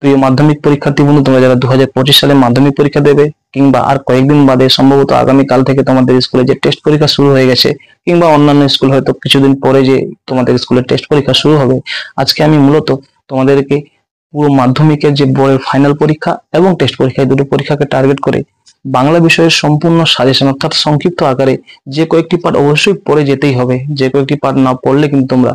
প্রিয় মাধ্যমিক পরীক্ষার্থী বন্ধু, তোমরা যারা 2025 সালে মাধ্যমিক পরীক্ষা দেবে কিংবা আর কয়েকদিন বাদে সম্ভবত আগামীকাল থেকে তোমাদের স্কুলে যে টেস্ট পরীক্ষা শুরু হয়ে গেছে, কিংবা অন্যান্য স্কুল হয়তো কিছুদিন পরে যে তোমাদের স্কুলে টেস্ট পরীক্ষা শুরু হবে, আজকে আমি মূলত তোমাদেরকে পুরো মাধ্যমিকের যে বোর্ডের ফাইনাল পরীক্ষা এবং টেস্ট পরীক্ষা, এই দুটো পরীক্ষাকে টার্গেট করে বাংলা বিষয়ের সম্পূর্ণ সাজেশন অর্থাৎ সংক্ষিপ্ত আকারে যে কয়েকটি পার্ট অবশ্যই পড়ে যেতেই হবে, যে কয়েকটি পার্ট না পড়লে কিন্তু তোমরা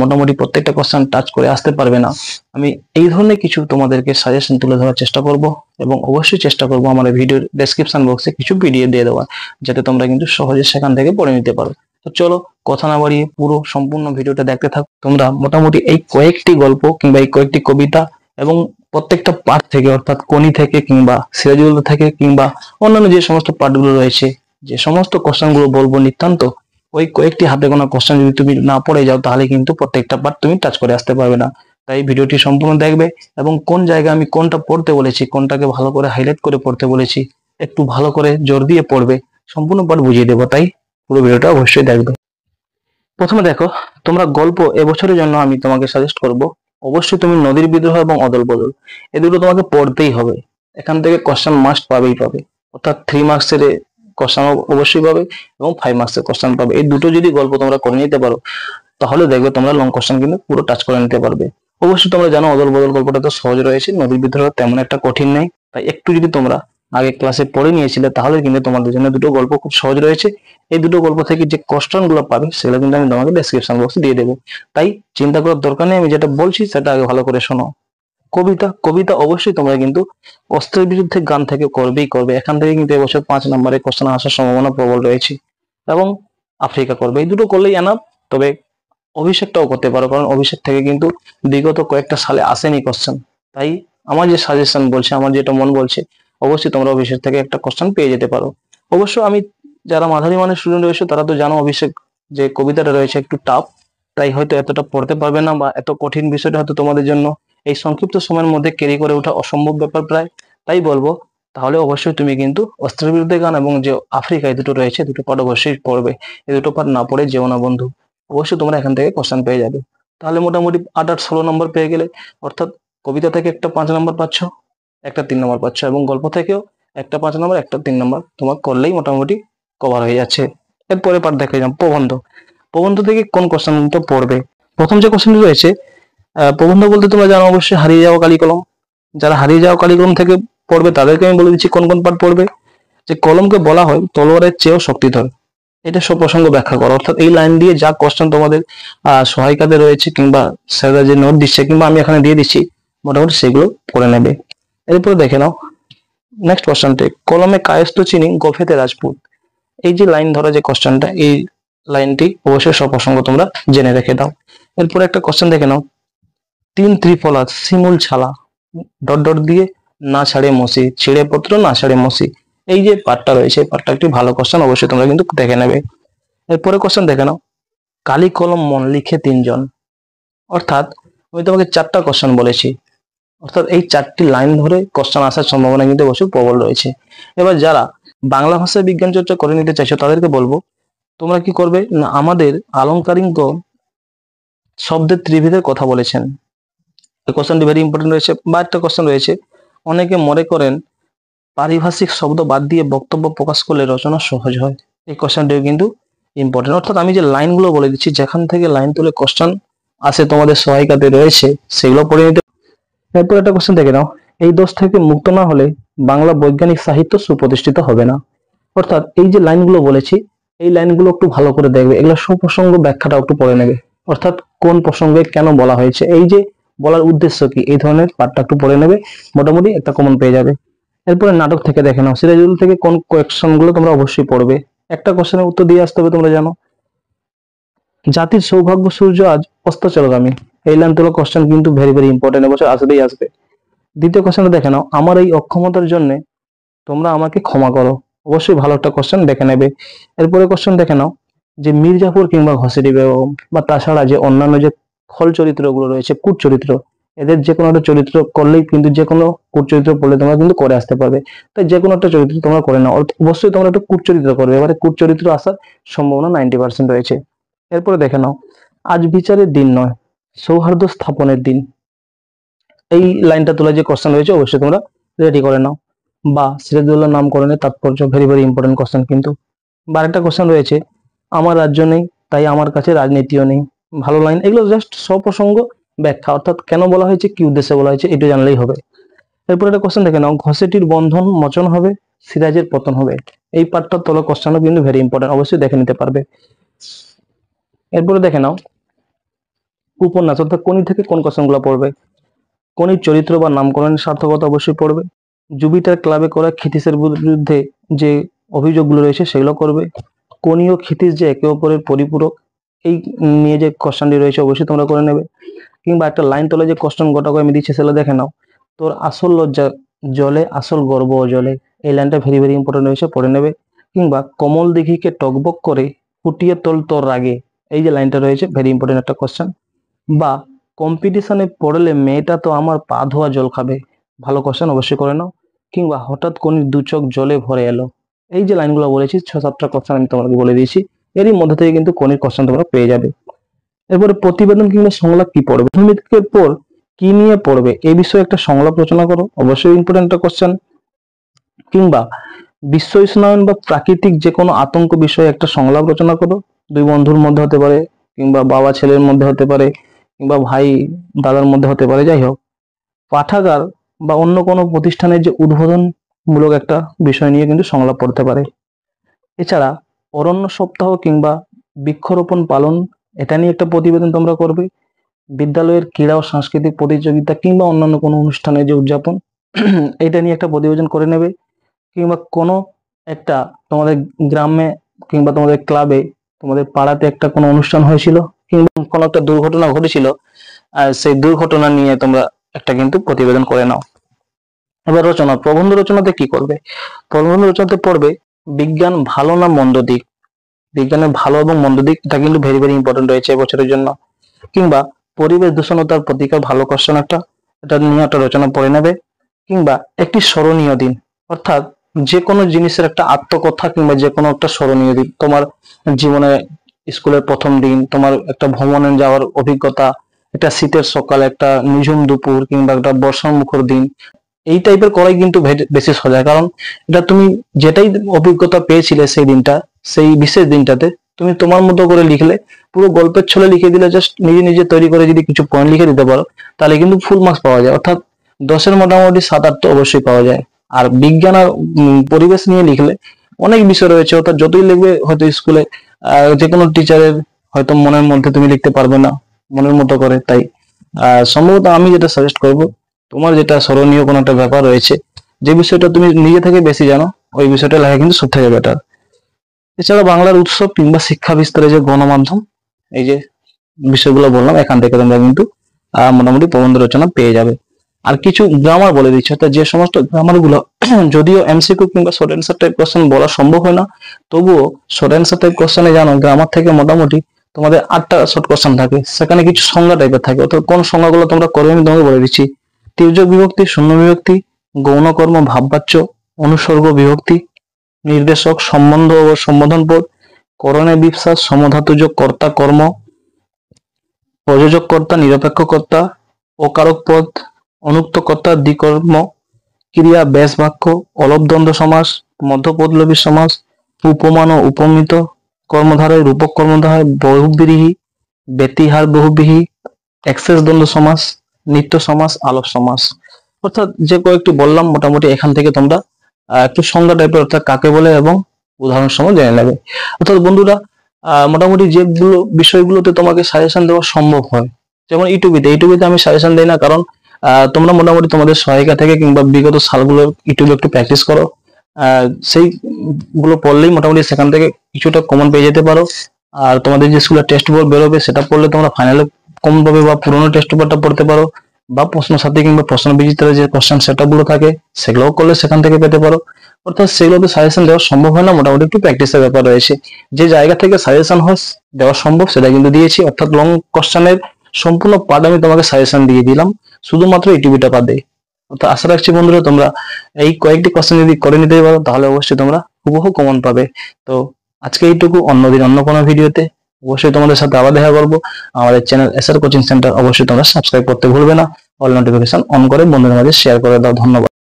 মোটামুটি প্রত্যেকটা কোশ্চেন টাচ করে আসতে পারবে না। আমি এই ধরনের কিছু তোমাদেরকে সাজেশন তুলে ধরার চেষ্টা করব এবং অবশ্যই চেষ্টা করব আমার ভিডিওর ডেসক্রিপশন বক্সে কিছু পিডিএফ দিয়ে দেওয়ার, যাতে তোমরা কিন্তু সহজে সেখান থেকে পড়ে নিতে পারো। তো চলো কথা না বাড়িয়ে পুরো সম্পূর্ণ ভিডিওটা দেখতে থাকো। তোমরা মোটামুটি এই কয়েকটি গল্প কিংবা এই কয়েকটি কবিতা এবং প্রত্যেকটা পার্ট থেকে অর্থাৎ কোনি থেকে কিংবা সিরাজুল থেকে কিংবা অন্যান্য যে সমস্ত পার্টগুলো রয়েছে, যে সমস্ত কোশ্চেন গুলো বলবো নিতান্ত ওই কয়েকটি হাতে গোনা কোশ্চেন যদি তুমি না পড়ে যাও, তাহলে কিন্তু প্রত্যেকটা পার্ট তুমি টাচ করে আসতে পারবে না। তাই ভিডিওটি সম্পূর্ণ দেখবে এবং কোন জায়গায় আমি কোনটা পড়তে বলেছি, কোনটাকে ভালো করে হাইলাইট করে পড়তে বলেছি, একটু ভালো করে জোর দিয়ে পড়বে, সম্পূর্ণ পার্ট বুঝিয়ে দেবো। তাই পুরো ভিডিওটা অবশ্যই দেখবে। প্রথমে দেখো, তোমরা গল্প এবছরের জন্য আমি তোমাকে সাজেস্ট করব, অবশ্যই তুমি নদীর বিদ্রোহ এবং অদল বদল এই দুটো তোমাকে পড়তেই হবে। এখান থেকে কোশ্চেন মাস্ট পাবেই পাবে, অর্থাৎ 3 মার্কসের কোশ্চেন অবশ্যই পাবে এবং 5 মার্কসের কোশ্চেন পাবে। এই দুটো যদি গল্প তোমরা করে নিতে পারো, তাহলে দেখবে তোমরা লং কোশ্চেন কিন্তু পুরো টাচ করে নিতে পারবে। অবশ্যই তোমরা জানো অদল বদল গল্পটা তো সহজ রয়েছে, নদীর বিদ্রোহ তেমন একটা কঠিন নেই। তাই একটু যদি তোমরা আগে ক্লাসে পড়ে নিয়েছিলে, তাহলে কিন্তু তোমাদের জন্য দুটো গল্প খুব সহজ রয়েছে। এই দুটো গল্প থেকে যে কোশ্চেন গুলো পাবে সেগুলো কিন্তু আমি তোমাকে ডেসক্রিপশন বক্সে দিয়ে দেবো। তাই চিন্তা করার দরকার নেই, আমি যেটা বলছি সেটা আগে ভালো করে শোনো। কবিতা অবশ্যই তোমরা কিন্তু অস্ত্রের বিরুদ্ধে গান থেকে করবেই করবে। এখান থেকে কিন্তু এবছর 5 নম্বরে কোশ্চেন আসার সম্ভাবনা প্রবল রয়েছে। এবং আফ্রিকা করবে, এই দুটো করলেই এনাফ। তবে অভিষেকটাও করতে পারো, কারণ অভিষেক থেকে কিন্তু বিগত কয়েকটা সালে আসেনি কোশ্চেন। তাই আমার যে সাজেশন বলছে, আমার যেটা মন বলছে, অবশ্যই তোমরা অভিষেক থেকে একটা কোশ্চেন পেয়ে যেতে পারো। অবশ্য আমি যারা মাঝারি মানের স্টুডেন্ট রয়েছে তারা তো জানো অভিষেক যে কবিতাটা রয়েছে একটু টাফ, তাই হয়তো এতটা পড়তে পারবে না, বা এত কঠিন বিষয়টা হয়তো তোমাদের জন্য এই সংক্ষিপ্ত সময়ের মধ্যে ক্যারি করে ওঠা অসম্ভব ব্যাপার প্রায়। তাই বলবো, তাহলে অবশ্যই তুমি কিন্তু অস্ত্রের বিরুদ্ধে গান এবং যে আফ্রিকা, এই দুটো রয়েছে, দুটো পার্ট অবশ্যই পড়বে। এই দুটো পার্ট না পড়ে যেও না বন্ধু, অবশ্যই তোমরা এখান থেকে কোশ্চেন পেয়ে যাবে। তাহলে মোটামুটি 8-16 নম্বর পেয়ে গেলে, অর্থাৎ কবিতা থেকে একটা 5 নম্বর পাচ্ছ, একটা 3 নম্বর পাচ্ছ, এবং গল্প থেকেও একটা 5 নম্বর একটা 3 নম্বর তোমার করলেই মোটামুটি কভার হয়ে যাচ্ছে। এরপরে পার্ট দেখে যাও প্রবন্ধ। প্রবন্ধ থেকে কোন কোশ্চেন তো পড়বে? প্রথম যে কোশ্চেনটি রয়েছে, প্রবন্ধ বলতে তোমরা জানো অবশ্যই হারিয়ে যাওয়া কালি কলম। যারা হারিয়ে যাওয়া কালি কলম থেকে পড়বে তাদেরকে আমি বলে দিচ্ছি কোন কোন পার্ট পড়বে। যে কলমকে বলা হয় তলোয়ারের চেয়েও শক্তিধর, এটা সব প্রসঙ্গ ব্যাখ্যা করো। অর্থাৎ এই লাইন দিয়ে যা কোশ্চেন তোমাদের সহায়িকাতে রয়েছে কিংবা স্যাররা যে নোট দিচ্ছে কিংবা আমি এখানে দিয়ে দিচ্ছি, মোটামুটি সেগুলো পড়ে নেবে। এরপরে দেখে নাও নেক্সট কোশ্চেনটি, কলমে কায়স্থ চিনি গফেতে রাজপুত। এই যে লাইন ধরা যে কোশ্চেনটা, এই লাইনটি অবশ্যই সব প্রসঙ্গ তোমরা জেনে রেখে দাও। এরপরে একটা কোশ্চেন দেখে নাও, 3 ত্রিফলা শিমুল ছালা ডট ডট দিয়ে না ছাড়ে মসি, ছিঁড়ে পত্র না ছাড়ে মসি। এই যে পার্টটা রয়েছে, পার্টটা একটি ভালো কোশ্চেন, অবশ্যই তোমরা কিন্তু দেখে নেবে। এরপরে কোশ্চেন দেখে নাও, কালি কলম মন লিখে 3 জন। অর্থাৎ আমি তোমাকে 4টা কোশ্চেন বলেছি, অর্থাৎ এই 4টি লাইন ধরে কোশ্চেন আসার সম্ভাবনা কিন্তু অবশ্যই প্রবল রয়েছে। এবার যারা বাংলা ভাষায় বিজ্ঞান চর্চা করে নিতে চাইছো তাদেরকে বলবো, তোমরা কি করবে না, আমাদের আলংকারিকগণ শব্দের ত্রিভেদের কথা বলেছেন। এই কোশ্চেনটি ভেরি ইম্পর্টেন্ট রয়েছে। বা একটা কোশ্চেন রয়েছে, অনেকে মনে করেন পারিভাষিক শব্দ বাদ দিয়ে বক্তব্য প্রকাশ করলে রচনা সহজ হয়। এই কোশ্চেনটিও কিন্তু ইম্পর্টেন্ট। অর্থাৎ আমি যে লাইনগুলো বলে দিচ্ছি, যেখান থেকে লাইন তুলে কোশ্চেন আসে তোমাদের সহায়িকাতে রয়েছে, সেগুলো পড়ে নিতে। এরপর একটা কোশ্চেন দেখে নাও, এই দোষ থেকে মুক্ত না হলে বাংলা বৈজ্ঞানিক সাহিত্য সুপ্রতিষ্ঠিত হবে না। অর্থাৎ এই যে লাইনগুলো বলেছি, এই লাইনগুলো একটু ভালো করে দেখবে, এগুলো সুপ্রসঙ্গ ব্যাখ্যাটা একটু পড়ে নেবে। অর্থাৎ কোন প্রসঙ্গে কেন বলা হয়েছে, এই যে বলার উদ্দেশ্য কি, এই ধরনের পার্টটা একটু পড়ে নেবে, মোটামুটি একটা কমন পেয়ে যাবে। এরপরে নাটক থেকে দেখে নাও, সিরাজুল থেকে কোন কোয়েশ্চন গুলো তোমরা অবশ্যই পড়বে। একটা কোশ্চেনের উত্তর দিয়ে আসতে হবে, তোমরা জানো জাতির সৌভাগ্য সূর্য আজ অস্তচলগামী। এই লাইন তোলা কোশ্চেন কিন্তু ভেরি ভেরি ইম্পর্টেন্ট, এবছর আসবেই আসবে। দ্বিতীয় কোশ্চেনটা দেখে নাও, আমার এই অক্ষমতার জন্য তোমরা আমাকে ক্ষমা করো। অবশ্যই ভালো একটা কোশ্চেন দেখে নেবে। এরপরে কোশ্চেন দেখে নাও, যে মির্জাপুর কিংবা ঘসেরি বেগম বা তাছাড়া যে অন্যান্য যে খল চরিত্রগুলো রয়েছে, কূট চরিত্র, এদের যে কোনো একটা চরিত্র করলেই কিন্তু, যে কোনো কূট চরিত্র পড়লে তোমরা কিন্তু করে আসতে পারবে। তাই যে কোনো একটা চরিত্র তোমরা করে নাও, অবশ্যই তোমরা একটা কূট চরিত্র করবে। এবারে কূট চরিত্র আসার সম্ভাবনা 90% রয়েছে। এরপরে দেখে নাও, আজ বিচারের দিন নয় সৌহার্দ্য স্থাপনের দিন। এই লাইনটা তোলা যে কোশ্চেন রয়েছে অবশ্যই তোমরা রেডি করে নাও। বা সিরাজউদ্দৌলার নামকরণের তাৎপর্য, ভেরি ভেরি ইম্পর্টেন্ট কোশ্চেন কিন্তু। বা আরেকটা কোশ্চেন রয়েছে, আমার রাজ্য নেই তাই আমার কাছে রাজনীতিও নেই। ভালো লাইন, এগুলো জাস্ট সপ্রসঙ্গ ব্যাখ্যা, অর্থাৎ কেন বলা হয়েছে, কি উদ্দেশ্যে বলা হয়েছে, এটা জানলেই হবে। এরপর একটা কোশ্চেন দেখে নাও, ঘসেটির বন্ধন মোচন হবে, সিরাজের পতন হবে। এই পার্টটা তোলা কোশ্চেনও কিন্তু ভেরি ইম্পর্টেন্ট, অবশ্যই দেখে নিতে পারবে। এরপরে দেখে নাও উপন্যাস, অর্থাৎ কোনি থেকে কোন কোশ্চেন গুলো পড়বে। কোনির চরিত্র বা নামকরণের সার্থকতা অবশ্যই পড়বে। জুপিটার ক্লাবে করা ক্ষিতিশের বিরুদ্ধে যে অভিযোগগুলো রয়েছে সেগুলো করবে। কোনি ও ক্ষিতিশ যে একে অপরের পরিপূরক, এই নিয়ে যে কোশ্চেনটি রয়েছে অবশ্যই তোমরা করে নেবে। কিংবা একটা লাইন তোলে যে কোশ্চেন গোটা আমি দিচ্ছি সেগুলো দেখে নাও। তোর আসল লজ্জা জলে, আসল গর্ব জলে, এই লাইনটা ভেরি ভেরি ইম্পর্টেন্ট রয়েছে, পড়ে নেবে। কিংবা কমল দিঘিকে টকবক করে ফুটিয়ে তোল তোর রাগে, এই যে লাইনটা রয়েছে ভেরি ইম্পর্টেন্ট একটা কোশ্চেন। বা কম্পিটিশনে পড়লে মেয়েটা তো আমার পা ধোয়া জল খাবে, ভালো কোশ্চেন, অবশ্যই করে নাও। কিংবা হঠাৎ কোনির দু চোখ জলে ভরে এলো, এই যে লাইনগুলো বলেছি 6-7টা কোশ্চেন আমি তোমাকে বলে দিয়েছি, এরই মধ্যে থেকে কিন্তু কোনির কোশ্চেন তোমরা পেয়ে যাবে। এরপরে প্রতিবেদন কিংবা সংলাপ কি পড়বে, মাধ্যমিকের পর কি নিয়ে পড়বে এই বিষয়ে একটা সংলাপ রচনা করো, অবশ্যই ইম্পর্টেন্ট একটা কোশ্চেন। কিংবা বিশ্ব উষ্ণায়ন বা প্রাকৃতিক যে কোনো আতঙ্ক বিষয়ে একটা সংলাপ রচনা করো, দুই বন্ধুর মধ্যে হতে পারে, কিংবা বাবা ছেলের মধ্যে হতে পারে, কিংবা ভাই দাদার মধ্যে হতে পারে, যাই হোক। পাঠাগার বা অন্য কোনো প্রতিষ্ঠানের যে উদ্বোধনমূলক একটা বিষয় নিয়ে কিন্তু সংলাপ পড়তে পারে। এছাড়া অরণ্য সপ্তাহ কিংবা বৃক্ষরোপণ পালন, এটা নিয়ে একটা প্রতিবেদন তোমরা করবে। বিদ্যালয়ের ক্রীড়া ও সাংস্কৃতিক প্রতিযোগিতা কিংবা অন্যান্য কোনো অনুষ্ঠানের যে উদযাপন, এটা নিয়ে একটা প্রতিবেদন করে নেবে। কিংবা কোনো একটা তোমাদের গ্রামে কিংবা তোমাদের ক্লাবে, তোমাদের পাড়াতে একটা কোনো অনুষ্ঠান হয়েছিল, কিংবা কোনো একটা দুর্ঘটনা ঘটেছিল, সেই দুর্ঘটনা নিয়ে তোমরা একটা কিন্তু প্রতিবেদন করে নাও। এবার রচনা, প্রবন্ধ রচনাতে কি করবে। প্রবন্ধ রচনাতে পড়বে বিজ্ঞান ভালো না মন্দ দিক, বিজ্ঞানের ভালো এবং মন্দ দিক, এটা কিন্তু ভেরি ভেরি ইম্পর্টেন্ট রয়েছে এবছরের জন্য। কিংবা পরিবেশ দূষণতার প্রতিকার, ভালো কোশ্চেন একটা, এটা নিয়ে একটা রচনা পড়ে নেবে। কিংবা একটি স্মরণীয় দিন, অর্থাৎ যে কোনো জিনিসের একটা আত্মকথা কিংবা যে কোনো একটা স্মরণীয় দিন, তোমার জীবনে স্কুলের প্রথম দিন, তোমার একটা ভ্রমণে যাওয়ার অভিজ্ঞতা, একটা শীতের সকাল, একটা নিঝুম দুপুর, কিংবা একটা বর্ষার মুখর দিন, এই টাইপের করাই কিন্তু বেশি সোজা। কারণ এটা তুমি যেটাই অভিজ্ঞতা পেয়েছিলে সেই দিনটা, সেই বিশেষ দিনটাতে, তুমি তোমার মতো করে লিখলে, পুরো গল্পের ছলে লিখে দিলে, জাস্ট নিজে নিজে তৈরি করে যদি কিছু পয়েন্ট লিখে দিতে পারো, তাহলে কিন্তু ফুল মার্কস পাওয়া যায়, অর্থাৎ 10-এর মোটামুটি 7-8 তো অবশ্যই পাওয়া যায়। আর বিজ্ঞান আর পরিবেশ নিয়ে লিখলে অনেক বিষয় রয়েছে, অর্থাৎ যতই লিখবে হয়তো স্কুলে যে কোনো টিচারের হয়তো মনের মধ্যে তুমি লিখতে পারবে না মনের মতো করে। তাই সম্ভবত আমি যেটা সাজেস্ট করব, তোমার যেটা স্মরণীয় কোনো একটা ব্যাপার রয়েছে, যে বিষয়টা তুমি নিজে থেকে বেশি জানো, ওই বিষয়টা লেখা কিন্তু সব থেকে বেটার। এছাড়া বাংলার উৎসব কিংবা শিক্ষা বিস্তারে যে গণমাধ্যম, এই যে বিষয়গুলো বললাম, এখান থেকে তোমরা কিন্তু মোটামুটি প্রবন্ধ রচনা পেয়ে যাবে। আর কিছু গ্রামার বলে দিচ্ছি, অর্থাৎ যে সমস্ত গ্রামার গুলো যদিও এমসিকিউ কিংবা শর্ট অ্যান্সার টাইপ কোশ্চেন বলা সম্ভব হয় না, তবুও শর্ট অ্যান্সার টাইপ কোশ্চেনে জানো গ্রামার থেকে মোটামুটি তোমাদের 8টা শর্ট কোশ্চেন থাকে, সেখানে কিছু সংজ্ঞা টাইপের থাকে, অর্থাৎ কোন সংজ্ঞাগুলো তোমরা করবে আমি তোমাকে বলে দিচ্ছি। তির্যক বিভক্তি, শূন্য বিভক্তি, গৌণকর্ম, ভাববাচ্য, অনুসর্গ বিভক্তি, নির্দেশক, সম্বন্ধ ও সম্বোধন পদ, করণে বিপসা, সমধাতুযোগ কর্তা কর্ম, প্রযোজক কর্তা, নিরপেক্ষ কর্তা, অকারক পদ, অনুক্ত কর্তা, দ্বিকর্ম ক্রিয়া, ব্যাস বাক্য, অলপ দ্বন্দ্ব সমাস, মধ্যপদলোপী সমাস, উপমান ও উপমিত কর্মধারয়, রূপক কর্মধারয়, বহুব্রীহি, ব্যতিহার বহুব্রীহি, এক্সেস দ্বন্দ্ব সমাস, নিত্য সমাস, আলোক সমাস। অর্থাৎ যে কয়েকটি বললাম মোটামুটি এখান থেকে তোমরা একটু সংজ্ঞা টাইপের, অর্থাৎ কাকে বলে এবং উদাহরণ সহ জেনে নেবে। অর্থাৎ বন্ধুরা মোটামুটি যেগুলো বিষয়গুলোতে তোমাকে সাজেশন দেওয়া সম্ভব হয়, যেমন ইউটিউবে আমি সাজেশন দেই না, কারণ তোমরা মোটামুটি তোমাদের সহায়িকা থেকে কিংবা বিগত সালগুলো ইউটিউবে একটু প্র্যাকটিস করো, সেই গুলো পড়লেই মোটামুটি সেখান থেকে কিছুটা কমন পেয়ে যেতে পারো। আর তোমাদের যে স্কুলের টেস্ট পেপার বেরোবে সেটা পড়লে তোমরা ফাইনালে কমন পাবে, বা পুরোনো টেস্ট পেপারটা পড়তে পারো, বা প্রশ্ন সাথী কিংবা প্রশ্ন বিচিত্রের যে কোশ্চেন সেটআপ গুলো থাকে সেগুলোও করলে সেখান থেকে পেতে পারো। অর্থাৎ সেগুলোতে সাজেশন দেওয়া সম্ভব হয় না, মোটামুটি একটু প্র্যাকটিসের ব্যাপার রয়েছে। যে জায়গা থেকে সাজেশন দেওয়া সম্ভব সেটা কিন্তু দিয়েছি, অর্থাৎ লং কোশ্চেনের সম্পূর্ণ পার্ট আমি তোমাকে সাজেশন দিয়ে দিলাম, শুধুমাত্র ইউটিউবটা বাদে। অর্থাৎ আশা রাখছি বন্ধুরা তোমরা এই কয়েকটি কোশ্চেন যদি করে নিতে পারো তাহলে অবশ্যই তোমরা হুবহু কমন পাবে। তো আজকে এইটুকু, অন্যদিন অন্য কোনো ভিডিওতে অবশ্যই তোমাদের সাথে আবার দেখা করবো। আমাদের চ্যানেল এসআর কোচিং সেন্টার অবশ্যই তোমরা সাবস্ক্রাইব করতে ভুলবে না। অল নোটিফিকেশন অন করে বন্ধুদের মাঝে শেয়ার করে দাও। ধন্যবাদ।